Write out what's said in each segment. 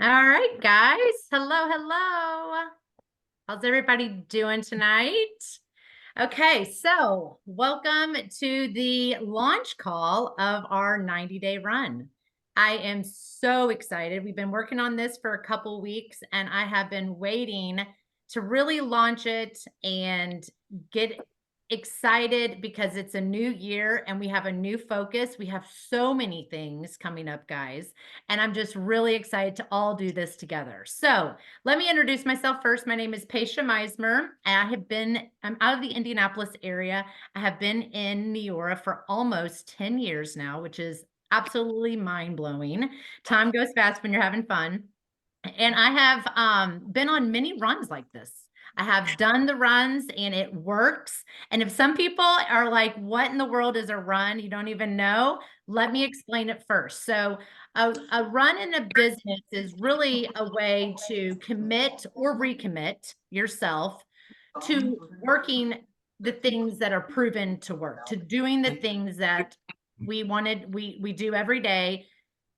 All right, guys. Hello, hello. How's everybody doing tonight? Okay, so welcome to the launch call of our 90-day run. I am so excited. We've been working on this for a couple weeks, and I have been waiting to really launch it and get excited because it's a new year and we have a new focus. We have so many things coming up, guys, and I'm just really excited to all do this together. So let me introduce myself first. My name is Patia Meismer. I'm out of the Indianapolis area. I have been in Neora for almost 10 years now, which is absolutely mind-blowing. Time goes fast when you're having fun. And I have been on many runs like this. I have done the runs and it works. And if some people are like, what in the world is a run? You don't even know. Let me explain it first. So, a run in a business is really a way to commit or recommit yourself to working the things that are proven to work, to doing the things that we do every day.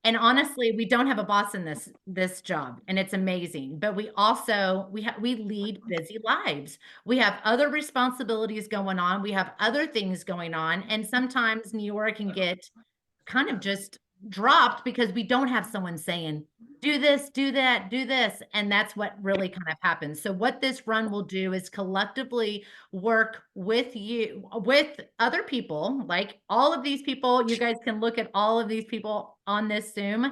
And honestly, we don't have a boss in this job, and it's amazing. But we lead busy lives. We have other responsibilities going on. We have other things going on, and sometimes New York can get kind of just dropped because we don't have someone saying, do this, do that, do this. And that's what really kind of happens. So, what this run will do is collectively work with you, with other people, like all of these people. You guys can look at all of these people on this Zoom.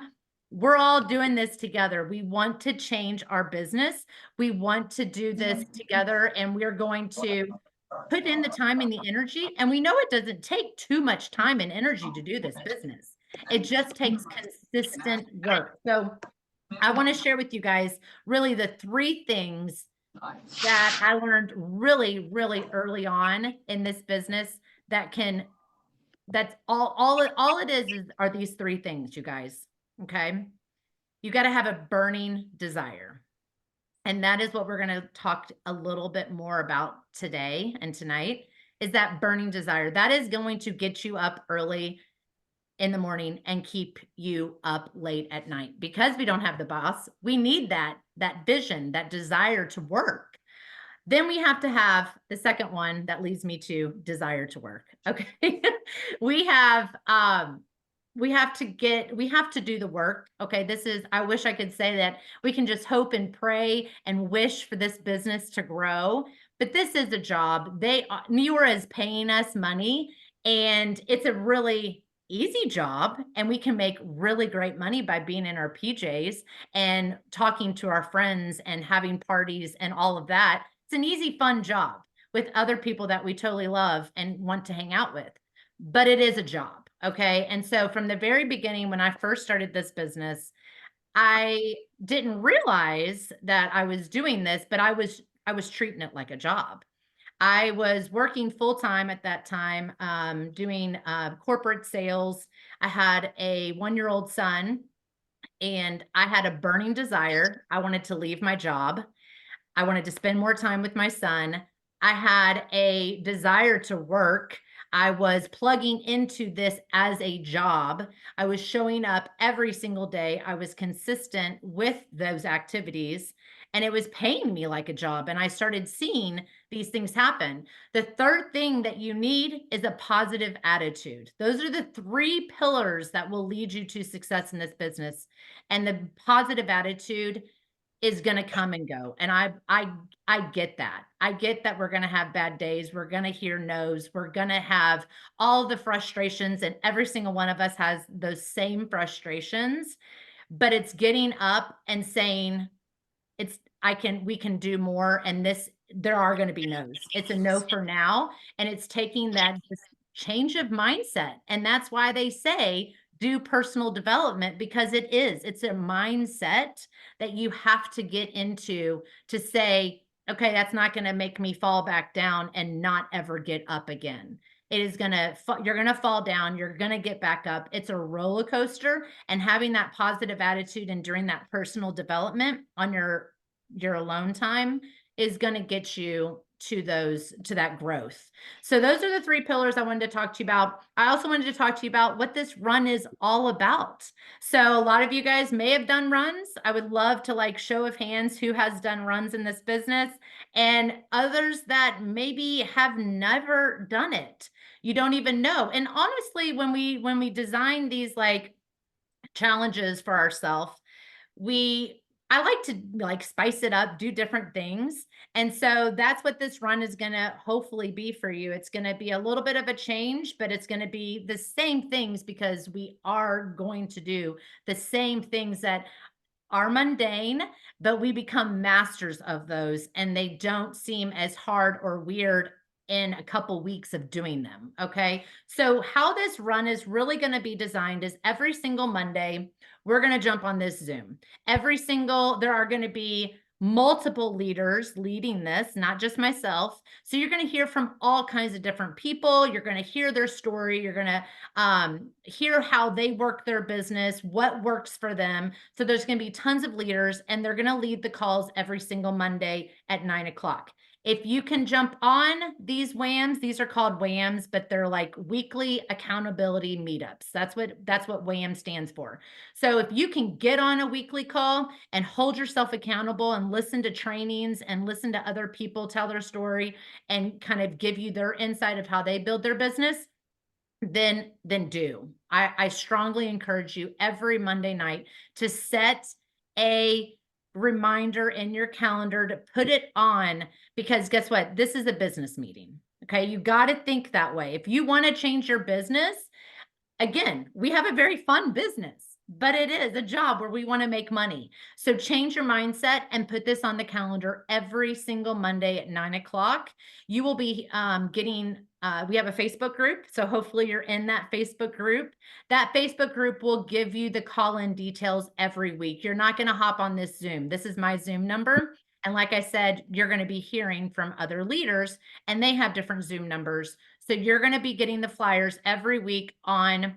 We're all doing this together. We want to change our business. We want to do this together, and we're going to put in the time and the energy. And we know it doesn't take too much time and energy to do this business. It just takes consistent work. So I want to share with you guys really the three things that I learned really, really early on in this business that can, that's all it is are these three things, you guys. Okay. You got to have a burning desire. And that is what we're going to talk a little bit more about today and tonight is that burning desire. That is going to get you up early in the morning and keep you up late at night because we don't have the boss. We need that vision, that desire to work. Then we have to have the second one that leads me to desire to work. Okay. we have we have to do the work. Okay. I wish I could say that we can just hope and pray and wish for this business to grow, but this is a job. Neura is paying us money, and it's a really easy job, and we can make really great money by being in our PJs and talking to our friends and having parties and all of that. It's an easy, fun job with other people that we totally love and want to hang out with, but it is a job. Okay. And so from the very beginning, when I first started this business, I didn't realize that I was doing this, but I was treating it like a job. I was working full time at that time, doing corporate sales. I had a 1 year old son, and I had a burning desire. I wanted to leave my job. I wanted to spend more time with my son. I had a desire to work. I was plugging into this as a job. I was showing up every single day. I was consistent with those activities, and it was paying me like a job. And I started seeing these things happen. The third thing that you need is a positive attitude. Those are the three pillars that will lead you to success in this business. And the positive attitude is going to come and go. And I get that. I get that we're going to have bad days. We're going to hear no's. We're going to have all the frustrations, and every single one of us has those same frustrations. But it's getting up and saying, we can do more, and there are going to be no's. It's a no for now, and it's taking that change of mindset. And that's why they say do personal development, because it's a mindset that you have to get into to say, okay, that's not going to make me fall back down and not ever get up again. You're going to fall down. You're going to get back up. It's a roller coaster, and having that positive attitude and during that personal development on your alone time is going to get you to that growth. So those are the 3 pillars I wanted to talk to you about. I also wanted to talk to you about what this run is all about. So a lot of you guys may have done runs. I would love to like show of hands who has done runs in this business, and others that maybe have never done it. You don't even know. And honestly, when we design these like challenges for ourselves, I like to like spice it up, do different things. And so that's what this run is going to hopefully be for you. It's going to be a little bit of a change, but it's going to be the same things, because we are going to do the same things that are mundane, but we become masters of those, and they don't seem as hard or weird in a couple weeks of doing them. Okay. So how this run is really going to be designed is every single Monday, we're going to jump on this Zoom. There are going to be multiple leaders leading this, not just myself. So you're going to hear from all kinds of different people. You're going to hear their story. You're going to hear how they work their business, what works for them. So there's going to be tons of leaders, and they're going to lead the calls every single Monday at 9 o'clock. If you can jump on these WAMs, these are called WAMs, but they're like weekly accountability meetups. That's what WAM stands for. So if you can get on a weekly call and hold yourself accountable and listen to trainings and listen to other people tell their story and kind of give you their insight of how they build their business, then do. I strongly encourage you every Monday night to set a reminder in your calendar to put it on, because guess what? This is a business meeting. Okay. You got to think that way. If you want to change your business, again, we have a very fun business, but it is a job where we want to make money. So change your mindset and put this on the calendar every single Monday at 9 o'clock. You will be we have a Facebook group. So hopefully you're in that Facebook group. That Facebook group will give you the call-in details every week. You're not going to hop on this Zoom. This is my Zoom number. And like I said, you're going to be hearing from other leaders, and they have different Zoom numbers. So you're going to be getting the flyers every week on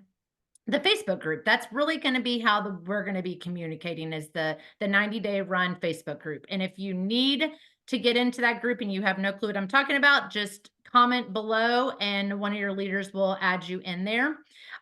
the Facebook group. That's really going to be how we're going to be communicating, is the 90-day run Facebook group. And if you need to get into that group and you have no clue what I'm talking about, just comment below and one of your leaders will add you in there.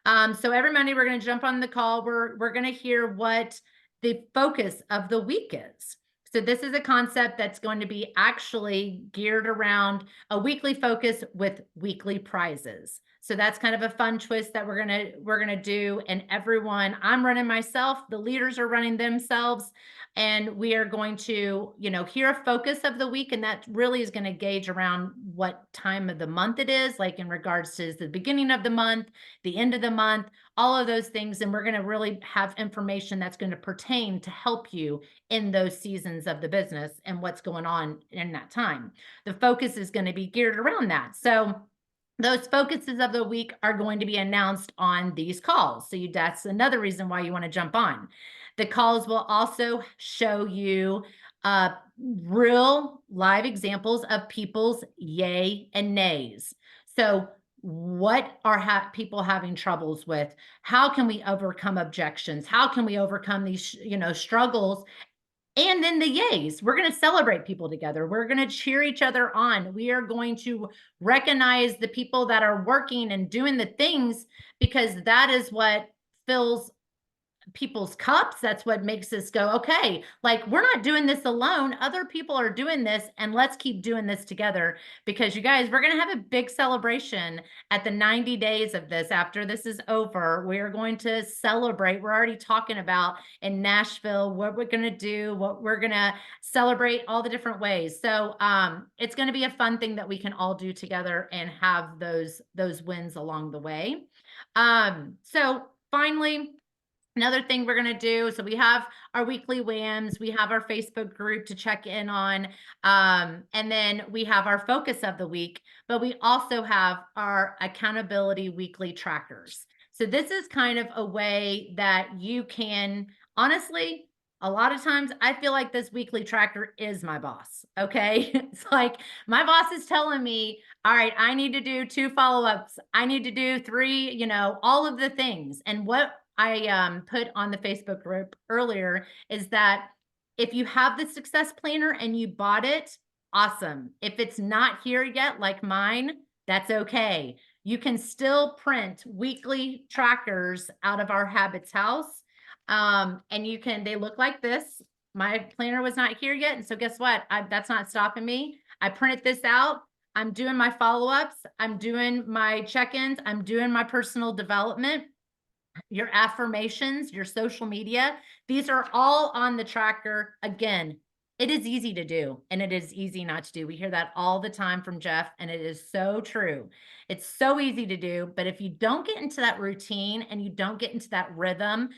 So every Monday we're going to jump on the call. We're going to hear what the focus of the week is. So this is a concept that's going to be actually geared around a weekly focus with weekly prizes. So that's kind of a fun twist that we're going to do. And I'm running myself, the leaders are running themselves, and we are going to, hear a focus of the week. And that really is going to gauge around what time of the month it is, like in regards to the beginning of the month, the end of the month, all of those things. And we're going to really have information that's going to pertain to help you in those seasons of the business and what's going on in that time. The focus is going to be geared around that. So those focuses of the week are going to be announced on these calls. So that's another reason why you want to jump on. The calls will also show you real live examples of people's yay and nays. So what are people having troubles with? How can we overcome objections? How can we overcome these, struggles? And then the yays, we're going to celebrate people together. We're going to cheer each other on. We are going to recognize the people that are working and doing the things, because that is what fills people's cups. That's what makes us go, okay, like we're not doing this alone. Other people are doing this, and let's keep doing this together. Because you guys, we're going to have a big celebration at the 90 days of this. After this is over, we're going to celebrate. We're already talking about in Nashville what we're going to do, what we're going to celebrate, all the different ways. So it's going to be a fun thing that we can all do together and have those wins along the way. So finally, another thing we're going to do, so we have our weekly WAMs, we have our Facebook group to check in on, and then we have our focus of the week, but we also have our accountability weekly trackers. So this is kind of a way that you can, honestly, a lot of times I feel like this weekly tracker is my boss. Okay. It's like my boss is telling me, all right, I need to do 2 follow-ups. I need to do 3, all of the things. And what I put on the Facebook group earlier is that if you have the success planner and you bought it, awesome. If it's not here yet, like mine, that's okay. You can still print weekly trackers out of our Habits house. And they look like this. My planner was not here yet. And so guess what? That's not stopping me. I printed this out. I'm doing my follow-ups. I'm doing my check-ins. I'm doing my personal development, your affirmations, your social media. These are all on the tracker. Again, it is easy to do and it is easy not to do. We hear that all the time from Jeff, and it is so true. It's so easy to do, but if you don't get into that routine and you don't get into that rhythm,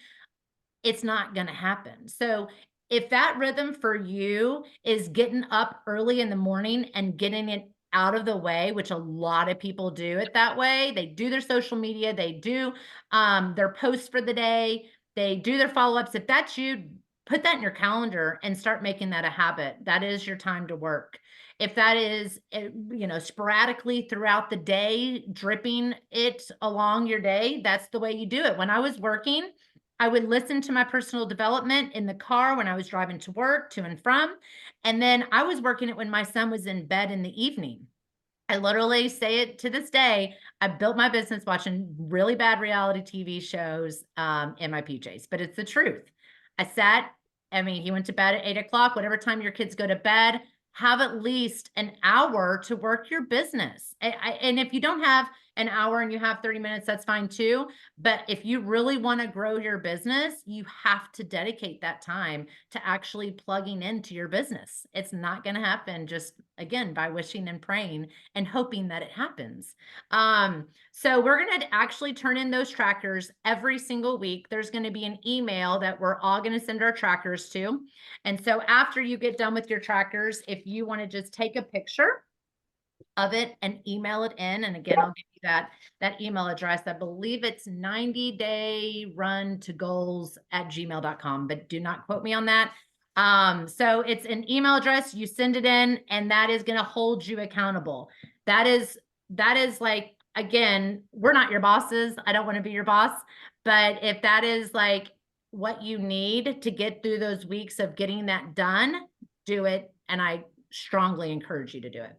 it's not going to happen. So if that rhythm for you is getting up early in the morning and getting it out of the way, which a lot of people do it that way, they do their social media, they do their posts for the day, they do their follow-ups. If that's you, put that in your calendar and start making that a habit. That is your time to work. If that is, sporadically throughout the day, dripping it along your day, that's the way you do it. When I was working, I would listen to my personal development in the car when I was driving to work, to and from. And then I was working it when my son was in bed in the evening. I literally say it to this day. I built my business watching really bad reality TV shows in my PJs, but it's the truth. He went to bed at 8 o'clock, whatever time your kids go to bed, have at least an hour to work your business. And if you don't have an hour and you have 30 minutes, that's fine too. But if you really want to grow your business, you have to dedicate that time to actually plugging into your business. It's not going to happen just, again, by wishing and praying and hoping that it happens. So we're going to actually turn in those trackers every single week. There's going to be an email that we're all going to send our trackers to. And so after you get done with your trackers, if you want to just take a picture of it and email it in. And again, I'll give you that email address. I believe it's 90dayruntogoals@gmail.com, but do not quote me on that. So it's an email address, you send it in, and that is going to hold you accountable. That is like, again, we're not your bosses. I don't want to be your boss, but if that is like what you need to get through those weeks of getting that done, do it. And I strongly encourage you to do it.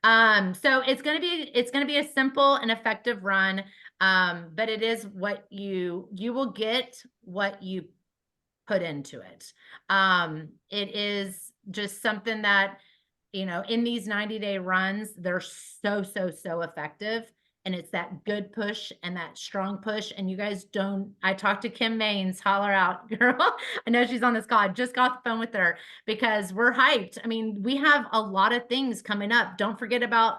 So it's going to be a simple and effective run. But it is what you will get what you put into it. It is just something that, in these 90-day runs, they're so, so, so effective. And it's that good push and that strong push. And you guys I talked to Kim Maines, holler out, girl. I know she's on this call. I just got off the phone with her because we're hyped. I mean, we have a lot of things coming up. Don't forget about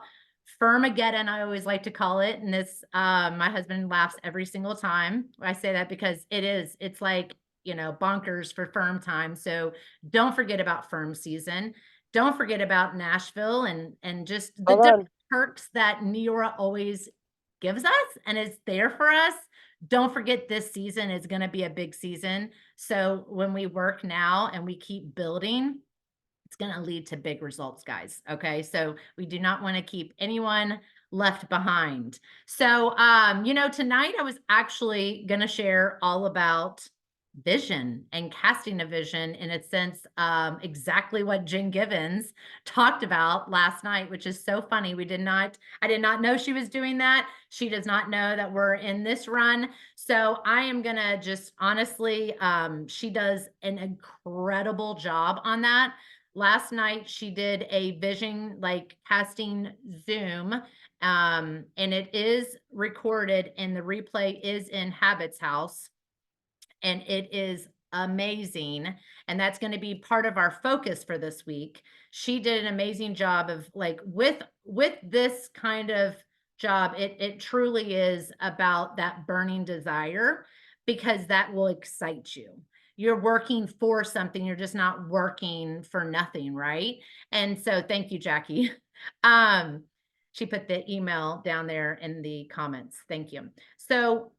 Firmageddon, I always like to call it. And this, my husband laughs every single time I say that because it's like, bonkers for firm time. So don't forget about firm season. Don't forget about Nashville and just the different perks that Neora always gives us and is there for us. Don't forget this season is going to be a big season. So when we work now and we keep building, it's going to lead to big results, guys. Okay. So we do not want to keep anyone left behind. So, tonight I was actually going to share all about vision and casting a vision in a sense, exactly what Jen Givens talked about last night, which is so funny. I did not know she was doing that. She does not know that we're in this run. So I am going to just honestly, she does an incredible job on that. Last night she did a vision like casting Zoom, and it is recorded and the replay is in Habits House, and it is amazing. And that's going to be part of our focus for this week. She did an amazing job of like with this kind of job, it truly is about that burning desire, because that will excite you. You're working for something. You're just not working for nothing, right? And so thank you, Jackie. She put the email down there in the comments. Thank you. So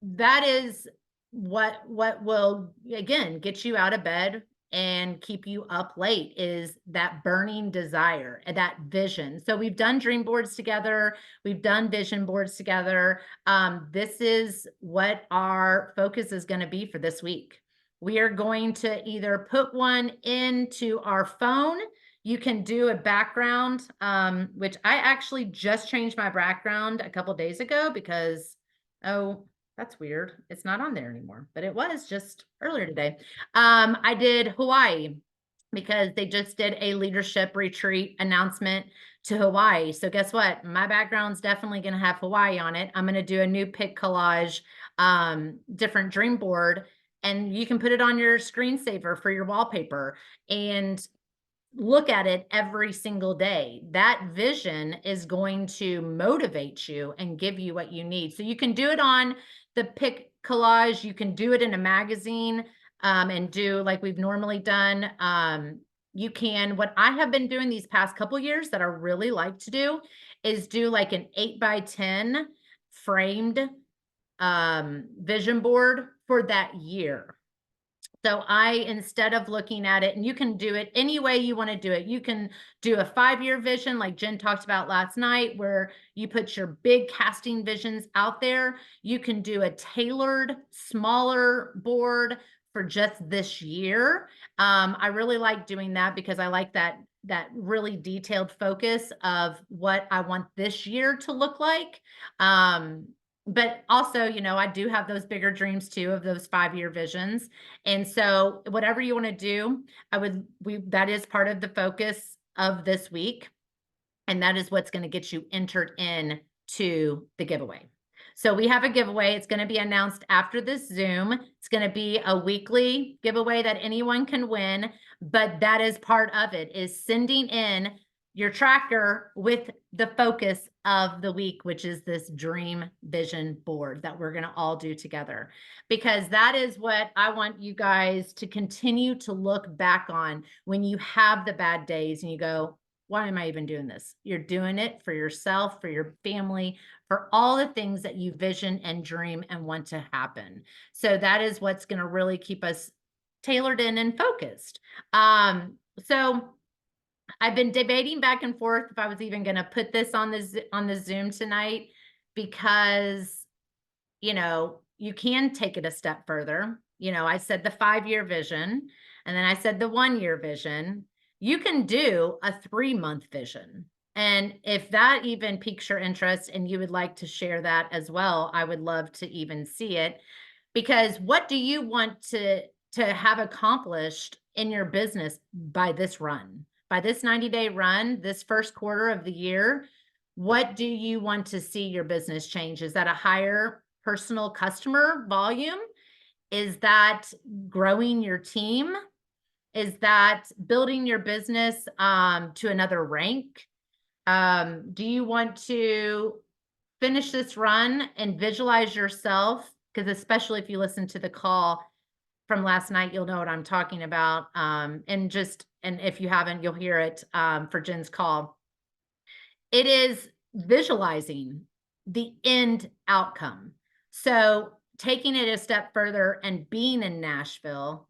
that is what will, again, get you out of bed and keep you up late, is that burning desire and that vision. So we've done dream boards together. We've done vision boards together. This is what our focus is going to be for this week. We are going to either put one into our phone. You can do a background, which I actually just changed my background a couple days ago because, oh, that's weird. It's not on there anymore, but it was just earlier today. I did Hawaii because they just did a leadership retreat announcement to Hawaii. So guess what? My background's definitely going to have Hawaii on it. I'm going to do a new pic collage, different dream board, and you can put it on your screensaver for your wallpaper and look at it every single day. That vision is going to motivate you and give you what you need. So you can do it on the pic collage. You can do it in a magazine, and do like we've normally done. You can, what I have been doing these past couple years that I really like to do is do like an 8x10 framed vision board for that year. So instead of looking at it, and you can do it any way you want to do it. You can do a 5-year vision like Jen talked about last night, where you put your big casting visions out there. You can do a tailored, smaller board for just this year. I really like doing that because I like that really detailed focus of what I want this year to look like. But also, I do have those bigger dreams too of those 5-year visions. And so whatever you want to do, that is part of the focus of this week. And that is what's going to get you entered in to the giveaway. So we have a giveaway. It's going to be announced after this Zoom. It's going to be a weekly giveaway that anyone can win, but that is part of it, is sending in your tracker with the focus of the week, which is this dream vision board that we're going to all do together, because that is what I want you guys to continue to look back on when you have the bad days and you go, why am I even doing this? You're doing it for yourself, for your family, for all the things that you vision and dream and want to happen. So that is what's going to really keep us tailored in and focused. So I've been debating back and forth if I was even going to put this on the Zoom tonight, because, you can take it a step further. I said the 5-year vision, and then I said the 1-year vision. You can do a 3-month vision. And if that even piques your interest and you would like to share that as well, I would love to even see it. Because what do you want to have accomplished in your business by this run? By this 90-day run, this first quarter of the year, what do you want to see your business change? Is that a higher personal customer volume? Is that growing your team? Is that building your business to another rank? Do you want to finish this run and visualize yourself? Because especially if you listen to the call from last night, you'll know what I'm talking about. And if you haven't, you'll hear it for Jen's call. It is visualizing the end outcome. So taking it a step further and being in Nashville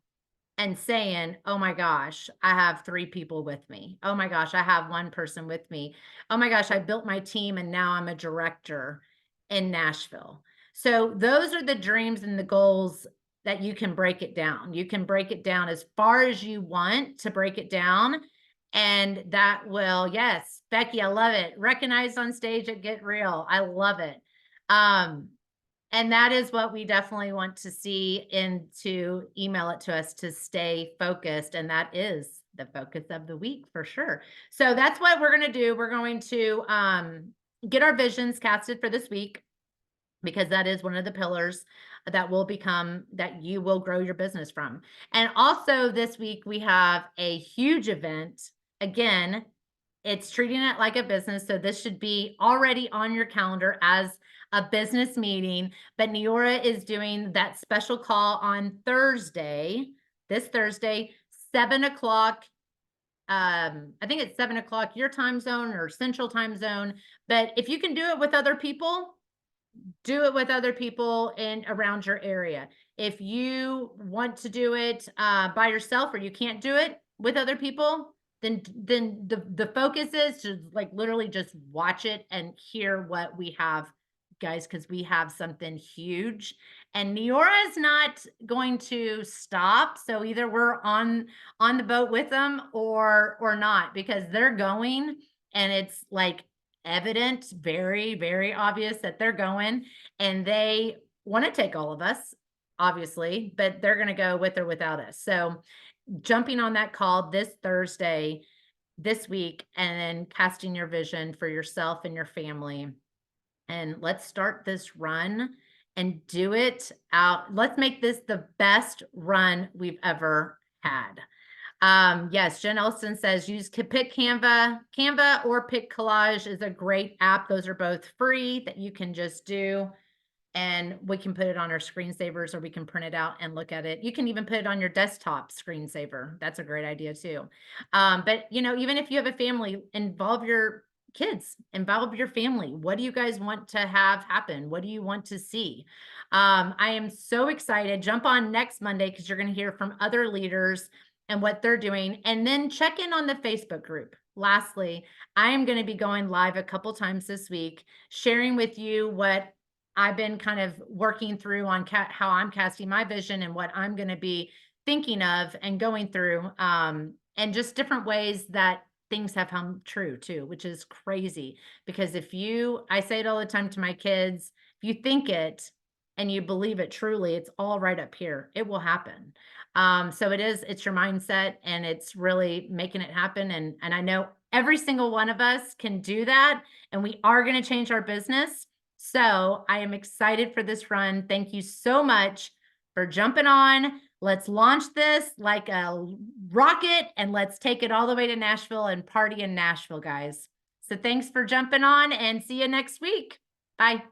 and saying, oh my gosh, I have 3 people with me. Oh my gosh, I have 1 person with me. Oh my gosh, I built my team and now I'm a director in Nashville. So those are the dreams and the goals that you can break it down. You can break it down as far as you want to break it down. And that will, yes, Becky, I love it. Recognized on stage at Get Real. I love it. And that is what we definitely want to see, and to email it to us to stay focused. And that is the focus of the week for sure. So that's what we're going to do. We're going to get our visions casted for this week, because that is one of the pillars that you will grow your business from. And also this week we have a huge event. Again, it's treating it like a business. So this should be already on your calendar as a business meeting. But Neora is doing that special call on Thursday, this Thursday, 7 o'clock. I think it's 7 o'clock your time zone or Central time zone. But if you can do it with other people, do it with other people in around your area. If you want to do it by yourself, or you can't do it with other people, then the focus is to like literally just watch it and hear what we have guys, because we have something huge. And Neora is not going to stop. So either we're on the boat with them or not, because they're going, and it's like evident, very, very obvious that they're going, and they want to take all of us, obviously, but they're going to go with or without us. So jumping on that call this Thursday, this week, and then casting your vision for yourself and your family. And let's start this run and do it out. Let's make this the best run we've ever had. Yes, Jen Elston says pick Canva or pick Collage is a great app. Those are both free that you can just do. And we can put it on our screensavers, or we can print it out and look at it. You can even put it on your desktop screensaver. That's a great idea too. But even if you have a family, involve your kids, involve your family. What do you guys want to have happen? What do you want to see? I am so excited. Jump on next Monday, because you're going to hear from other leaders and what they're doing. And then check in on the Facebook group. Lastly, I am going to be going live a couple times this week, sharing with you what I've been kind of working through on how I'm casting my vision and what I'm going to be thinking of and going through, and just different ways that things have come true too, which is crazy. Because I say it all the time to my kids, if you think it and you believe it truly, it's all right up here. It will happen. So it's your mindset, and it's really making it happen. And I know every single one of us can do that, and we are going to change our business. So I am excited for this run. Thank you so much for jumping on. Let's launch this like a rocket, and let's take it all the way to Nashville and party in Nashville, guys. So thanks for jumping on, and see you next week. Bye.